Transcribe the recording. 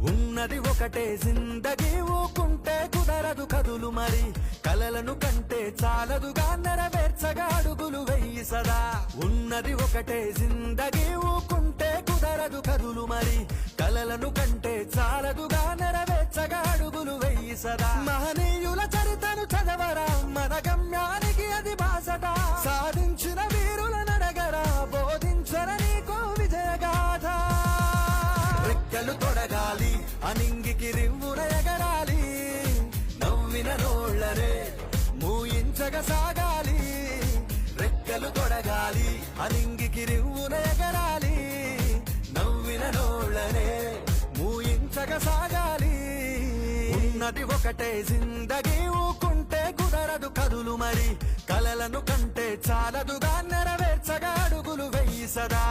ఉన్నది ఒకటే జిందగీ, ఊకుంటే కుదరదు కదులు మరి. కలలను కంటే చాలదుగా నెరవేర్చగా అడుగులు వెయ్యి సదా. ఉన్నది ఒకటే జిందగీ, ఊకుంటే కుదరదు కదులు మరి. కలలను కంటే చాలదుగా నెరవేర్చగా అడుగులు వెయ్యి సదా. మహనీయుల చరితను చదవరా, మన గమ్యానికి అది బాసట. సాధించిన వీరుల నడగరా, బోధించర నీకో విజయగాథ. రెక్కలు తొడగాలి, అనింగికి రివ్వున ఎగరాలి. నవ్విన నోళ్లనే మూయించగ సాగాలి. రెక్కలు తొడగాలి, అనింగికి రివ్వున ఎగరాలి. నవ్విన నోళ్లనే మూయించగ సాగాలి. ఉన్నది ఒకటే జిందగీ, ఊకుంటే కుదరదు కదులు మరి. కలలను కంటే చాలదుగా నెరవేర్చగా అడుగులు వెయ్యి సదా.